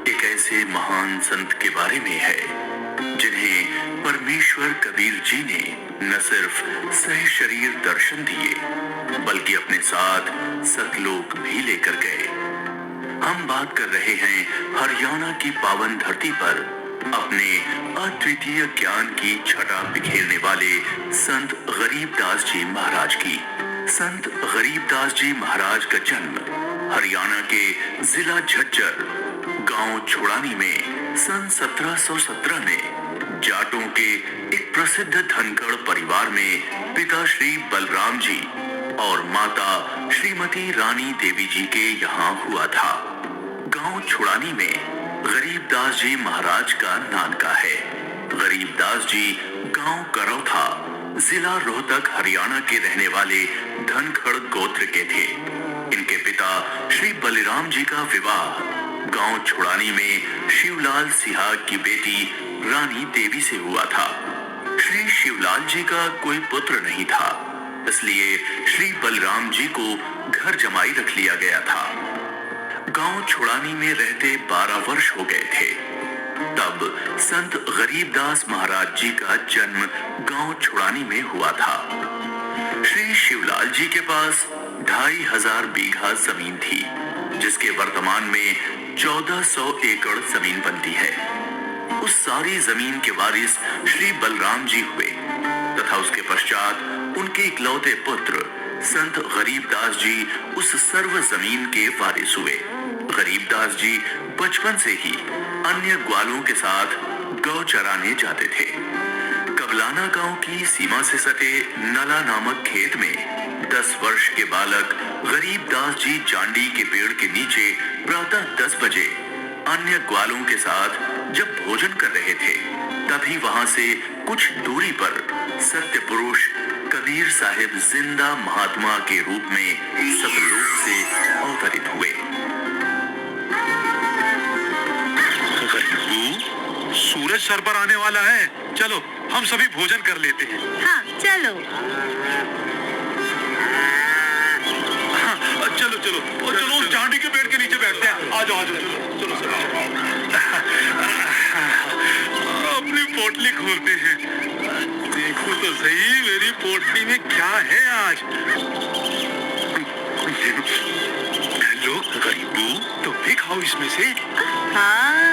एक ऐसे महान संत के बारे में है जिन्हें परमेश्वर कबीर जी ने न सिर्फ सह शरीर दर्शन दिए बल्कि अपने साथ सतलोक भी लेकर गए। हम बात कर रहे हैं हरियाणा की पावन धरती पर अपने अद्वितीय ज्ञान की छटा बिखेरने वाले संत गरीबदास जी महाराज की। संत गरीबदास जी महाराज का जन्म हरियाणा के जिला झज्जर गांव छुड़ानी में सन 1717 में जाटों के एक प्रसिद्ध धनखड़ परिवार में पिता श्री बलराम जी और माता श्रीमती रानी देवी जी के यहाँ हुआ था। गांव छुड़ानी में गरीबदास जी महाराज का नानका है। गरीबदास जी गांव करौथा जिला रोहतक हरियाणा के रहने वाले धनखड़ गोत्र के थे। इनके पिता श्री बलराम जी का विवाह गांव छुड़ानी में शिवलाल सिहाग की बेटी रानी देवी से हुआ था। श्री शिवलाल जी का कोई पुत्र नहीं था, इसलिए श्री बलराम जी को घर जमाई रख लिया गया था। गांव छुड़ानी में रहते 12 वर्ष हो गए थे तब संत गरीबदास महाराज जी का जन्म गांव छुड़ानी में हुआ था। श्री शिवलाल जी के पास 2500 बीघा जमीन थी, जिसके वर्तमान में 1400 एकड़ जमीन बनती है। उस सारी जमीन के वारिस श्री बलराम जी हुए तथा उसके पश्चात उनके इकलौते पुत्र संत गरीबदास जी उस सर्व जमीन के वारिस हुए। गरीबदास जी बचपन से ही अन्य ग्वालों के साथ गौ चराने जाते थे। कबलाना गांव की सीमा से सटे नला नामक खेत में 10 वर्ष के बालक गरीबदास जी जांडी के पेड़ के नीचे प्रातः 10 बजे अन्य ग्वालों के साथ जब भोजन कर रहे थे, तभी वहां से कुछ दूरी पर सत्य पुरुष कबीर साहिब जिंदा महात्मा के रूप में सतलोक से अवतरित हुए। सूरज सर पर आने वाला है, चलो हम सभी भोजन कर लेते हैं। हाँ चलो। हाँ, चलो चलो चलो उस जांडी के पेड़ के नीचे बैठते हैं। आ जाओ चलो चलो अपनी पोटली खोलते हैं। देखो तो सही मेरी पोटली में क्या है आज। लो गरीबू, तुम भी खाओ इसमें से। हाँ।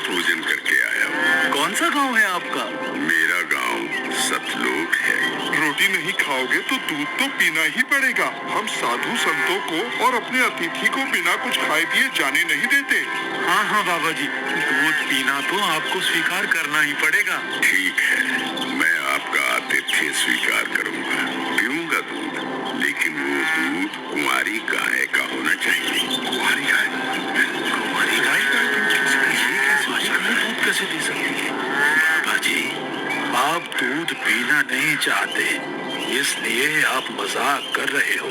भोजन करके आया हूँ। कौन सा गांव है आपका? मेरा गांव सतलोक है। रोटी नहीं खाओगे तो दूध तो पीना ही पड़ेगा। हम साधु संतों को और अपने अतिथि को बिना कुछ खाए पिए जाने नहीं देते। हाँ हाँ बाबा जी, दूध पीना तो आपको स्वीकार करना ही पड़ेगा। ठीक है, मैं आपका आतिथ्य स्वीकार करूंगा, पीऊंगा दूध, लेकिन वो दूध कुंवारी गाय का होना चाहिए। कुंवारी गाय? कुंवारी गाय का दूध कैसे दे सकती है? बाबा जी, आप दूध पीना नहीं चाहते, इसलिए आप मजाक कर रहे हो।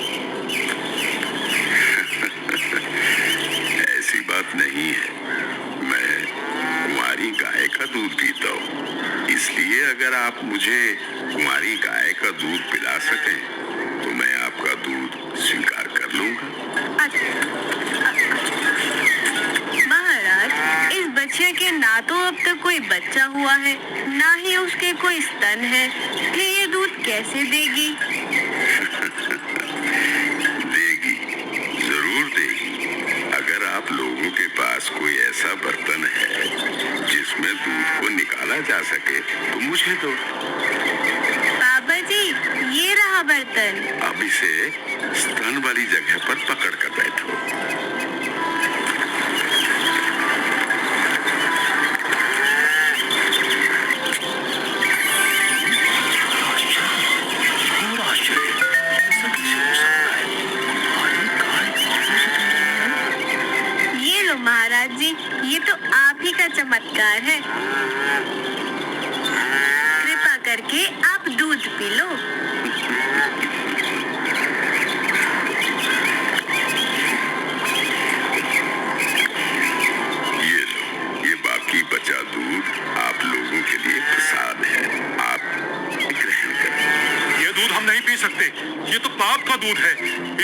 ऐसी बात नहीं है, मैं कुंवारी गाय का दूध पीता हूँ, इसलिए अगर आप मुझे कुंवारी गाय का दूध पिला सकें तो मैं आपका दूध स्वीकार कर लूंगा। महाराज, इस बच्चे के ना तो अब तक कोई बच्चा हुआ है, ना ही उसके कोई स्तन है, फिर ये दूध कैसे देगी? देगी, जरूर देगी। अगर आप लोगों के पास कोई ऐसा बर्तन है जिसमें दूध को निकाला जा सके तो मुझे दो। बाबा जी, ये रहा बर्तन। अब इसे स्तन वाली जगह पर पकड़ कर बैठो। महाराज जी, ये तो आप ही का चमत्कार है। कृपा करके आप दूध दूध पी लो। ये लो, ये बाकी बचा दूध आप लोगों के लिए प्रसाद है, आप ग्रहण करें। ये दूध हम नहीं पी सकते, ये तो पाप का दूध है।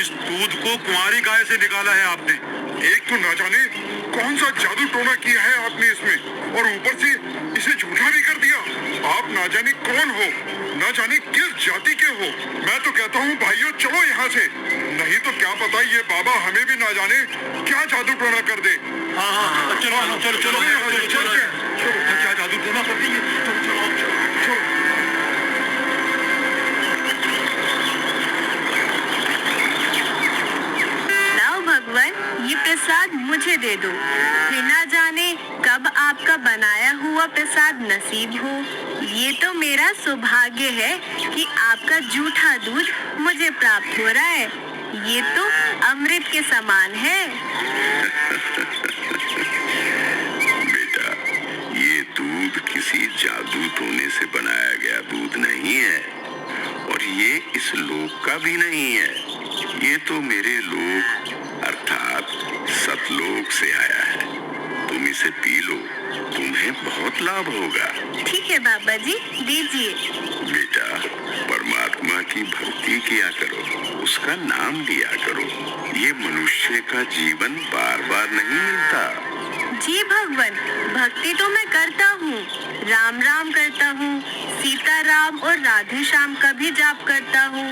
इस दूध को कुंवारी गाय से निकाला है आपने। एक तो ना जाने कौन सा जादू टोना किया है आपने इसमें, और ऊपर से इसे झूठा भी कर दिया। आप ना जाने कौन हो, ना जाने किस जाति के हो। मैं तो कहता हूँ भाइयों चलो यहाँ से, नहीं तो क्या पता ये बाबा हमें भी ना जाने क्या जादू टोना कर दे। हाँ, चलो चलो चलो यहाँ से चलते हैं। चलो। क्या जादू टोना कर देंगे? चलो। लाओ भगवान, ये प्रसाद मुझे दे दो, फिर ना जाने कब आपका बनाया हुआ प्रसाद नसीब हो। ये तो मेरा सौभाग्य है कि आपका जूठा दूध मुझे प्राप्त हो रहा है। ये तो अमृत के समान है। बेटा, ये दूध किसी जादू टोने से बनाया गया दूध नहीं है, और ये इस लोक का भी नहीं है। ये तो मेरे लोक अर्थात सतलोक से आया है। तुम इसे पी लो, तुम्हें बहुत लाभ होगा। ठीक है बाबा जी, दीजिए। बेटा, परमात्मा की भक्ति किया करो, उसका नाम लिया करो। ये मनुष्य का जीवन बार बार नहीं मिलता। जी भगवान, भक्ति तो मैं करता हूँ, राम राम करता हूँ, सीता राम और राधे श्याम का भी जाप करता हूँ,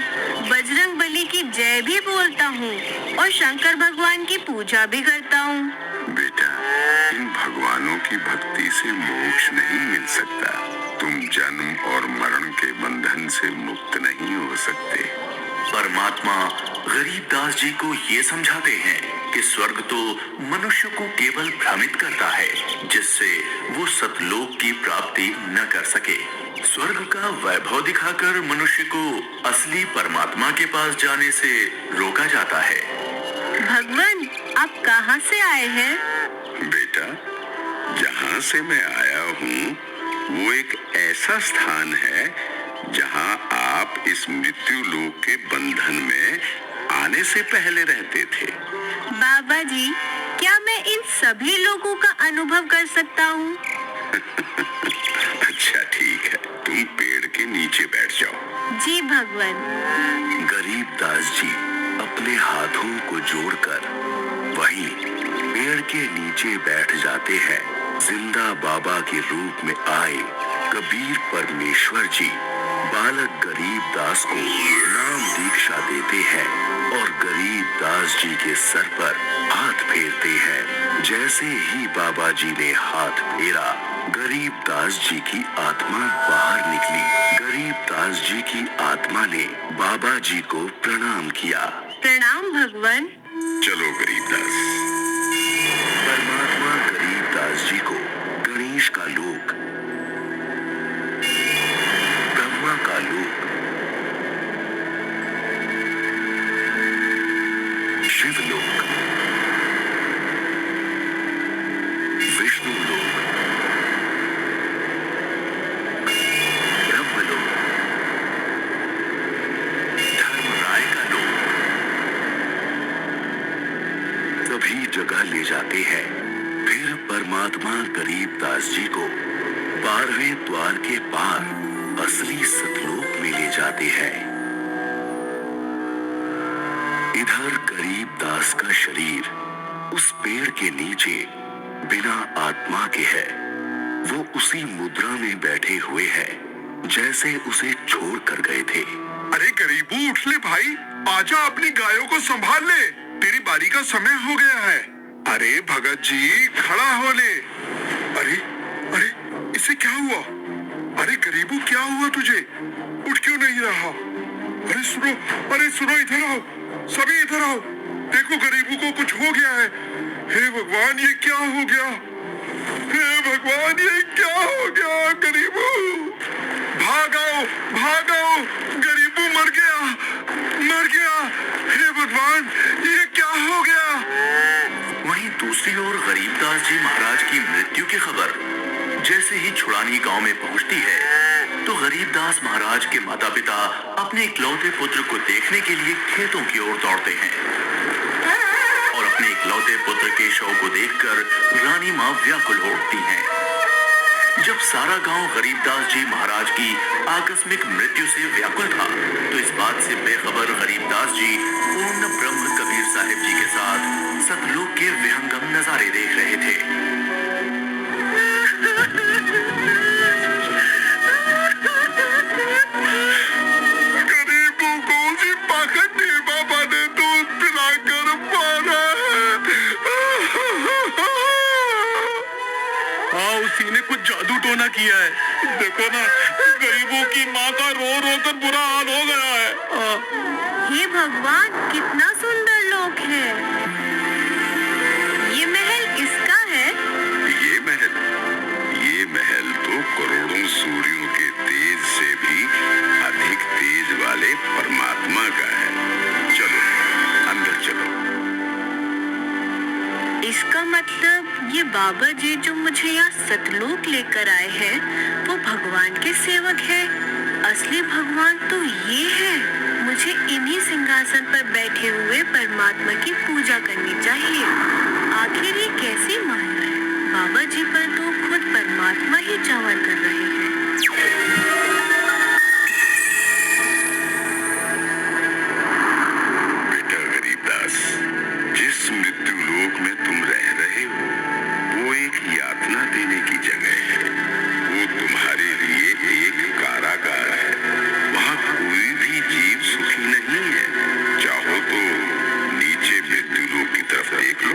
बजरंग बली की जय भी बोलता हूँ और शंकर भगवान की पूजा भी करता हूँ। बेटा, इन भगवानों की भक्ति से मोक्ष नहीं मिल सकता। तुम जन्म और मरण के बंधन से मुक्त नहीं हो सकते। परमात्मा गरीबदास जी को ये समझाते हैं कि स्वर्ग तो मनुष्य को केवल भ्रमित करता है, जिससे वो सतलोक की प्राप्ति न कर सके। स्वर्ग का वैभव दिखाकर मनुष्य को असली परमात्मा के पास जाने से रोका जाता है। भगवान, आप कहाँ से आए हैं? बेटा, जहाँ से मैं आया हूँ वो एक ऐसा स्थान है जहाँ आप इस मृत्यु लोक के बंधन में आने से पहले रहते थे। बाबा जी, क्या मैं इन सभी लोगों का अनुभव कर सकता हूँ? अच्छा ठीक है, तुम पेड़ के नीचे बैठ जाओ। जी भगवान। गरीबदास जी अपने हाथों को जोड़कर वहीं पेड़ के नीचे बैठ जाते हैं। जिंदा बाबा के रूप में आए कबीर परमेश्वर जी बालक गरीबदास को नाम दीक्षा देते हैं और गरीबदास जी के सर पर हाथ फेरते हैं। जैसे ही बाबा जी ने हाथ फेरा, गरीबदास जी की आत्मा बाहर निकली। गरीबदास जी की आत्मा ने बाबा जी को प्रणाम किया। प्रणाम भगवान। चलो गरीबदास। परमात्मा गरीबदास जी को गणेश का लोक, ब्रह्मा का लोक, शिवलोक, विष्णु लोक, ब्रह्मलोक, धर्मराय का लोक, सभी जगह ले जाते हैं। फिर परमात्मा गरीबदास जी को 12वें द्वार के पार असली सतलोक में ले जाते हैं। इधर गरीबदास का शरीर उस पेड़ के नीचे बिना आत्मा के है। वो उसी मुद्रा में बैठे हुए हैं जैसे उसे छोड़ कर गए थे। अरे गरीबू, उठ ले भाई, आजा, अपनी गायों को संभाल ले, तेरी बारी का समय हो गया है। अरे भगत जी, खड़ा हो ले। अरे अरे, इसे क्या हुआ? अरे गरीबू, क्या हुआ तुझे? उठ क्यों नहीं रहा? अरे सुनो, इधर आओ, सभी इधर आओ। देखो गरीबू को कुछ हो गया है। हे भगवान, ये क्या हो गया? हे भगवान, ये क्या हो गया? गरीबू, भागो, गरीबू मर गया। हे भगवान, ये क्या हो गया? वहीं दूसरी ओर गरीबदास जी महाराज की मृत्यु की खबर जैसे ही छुड़ानी गांव में पहुंचती है, तो गरीबदास महाराज के माता पिता अपने इकलौते पुत्र को देखने के लिए खेतों की ओर दौड़ते हैं और अपने इकलौते पुत्र के शव को देखकर रानी माँ व्याकुल हो उठती हैं। जब सारा गांव गरीबदास जी महाराज की आकस्मिक मृत्यु से व्याकुल था, तो इस बात से बेखबर गरीबदास जी पूर्ण ब्रह्म कबीर साहिब जी के साथ सतलोक के विहंगम नजारे देख रहे थे। गरीबों को उसी पाखंडी बाबा ने दूध पिलाकर मारा हाँ, उसी ने कुछ जादू टोना किया है। देखो ना, गरीबों की माँ का रो रो कर बुरा हाल हो गया है। हे भगवान, कितना सुंदर लोक है। ये महल किसका है? ये महल तो करोड़ों सूर्यों के तेज से भी अधिक तेज वाले परमात्मा का है। चलो अंदर चलो। इसका मतलब ये बाबा जी जो मुझे यहाँ सतलोक लेकर आए हैं, वो भगवान के सेवक हैं। असली भगवान तो ये है। मुझे इन्हीं सिंहासन पर बैठे हुए परमात्मा की पूजा करनी चाहिए। आखिर ये कैसी महल है? बाबा जी पर तो खुद परमात्मा ही चावर कर रहे हैं। बेटा गरीबदास, जिस मृत्यु लोक में तुम रह रहे हो, वो एक यातना देने की जगह है। वो तुम्हारे लिए एक कारागार है। वहाँ कोई भी जीव सुखी नहीं है। चाहो तो नीचे मृत्यु लोक की तरफ देख लो।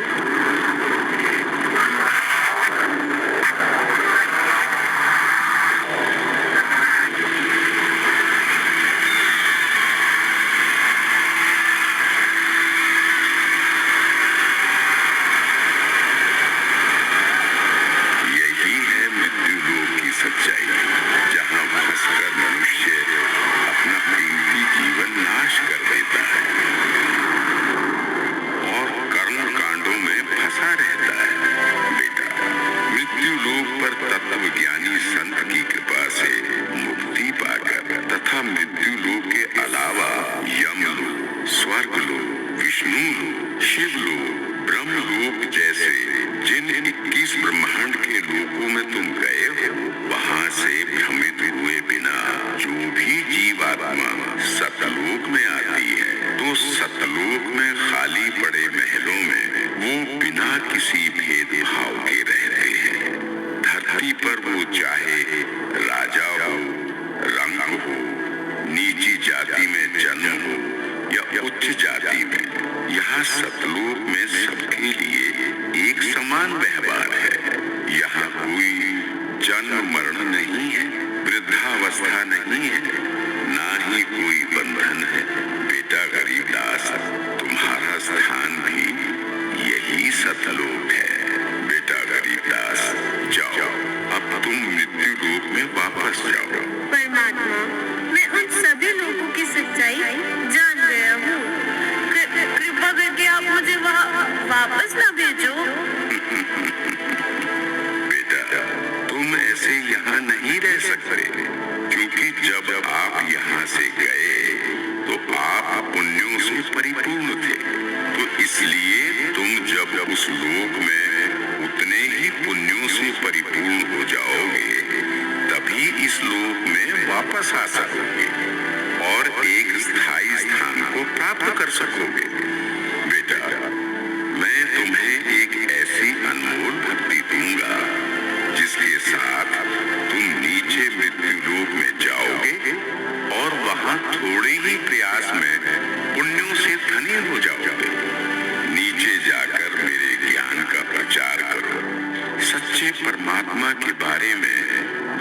परमात्मा के बारे में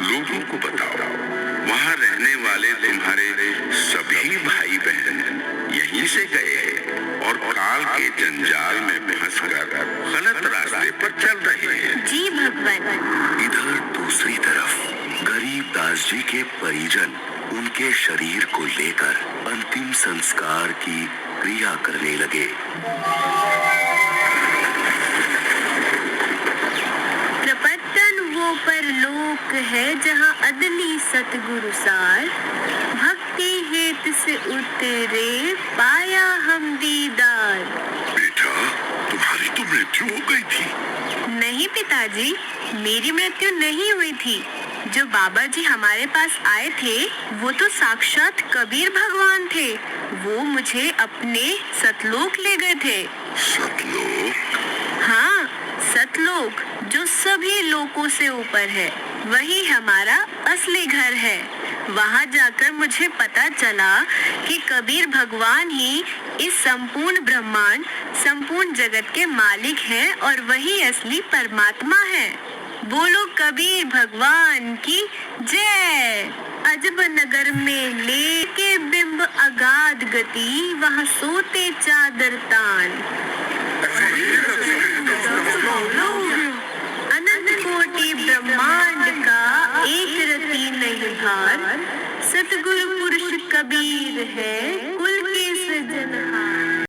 लोगों को बताओ। वहाँ रहने वाले तुम्हारे सभी भाई बहन यहीं से गए हैं और काल के जंजाल में फंसकर गलत रास्ते पर चल रहे हैं। जी भगवान। इधर दूसरी तरफ गरीबदास जी के परिजन उनके शरीर को लेकर अंतिम संस्कार की क्रिया करने लगे। प्रपत्तन वो पर लोक है जहाँ अदली सतगुरु सार, भक्ति हेत से उतरे पाया हम दीदार। बेटा, तुम्हारी तो मृत्यु हो गई थी। नहीं पिताजी, मेरी मृत्यु नहीं हुई थी। जो बाबा जी हमारे पास आए थे वो तो साक्षात कबीर भगवान थे। वो मुझे अपने सतलोक ले गए थे। सतलोक? हाँ, सतलोक जो सभी लोकों से ऊपर है, वही हमारा असली घर है। वहाँ जाकर मुझे पता चला कि कबीर भगवान ही इस संपूर्ण ब्रह्मांड, संपूर्ण जगत के मालिक हैं और वही असली परमात्मा है। बोलो कबीर भगवान की जय। अजब नगर में लेके बिंब अगाध गति, वहाँ सोते चादर तान। अनंत कोटि ब्रह्मांड का एक रति नहीं भार, सतगुरु पुरुष कबीर है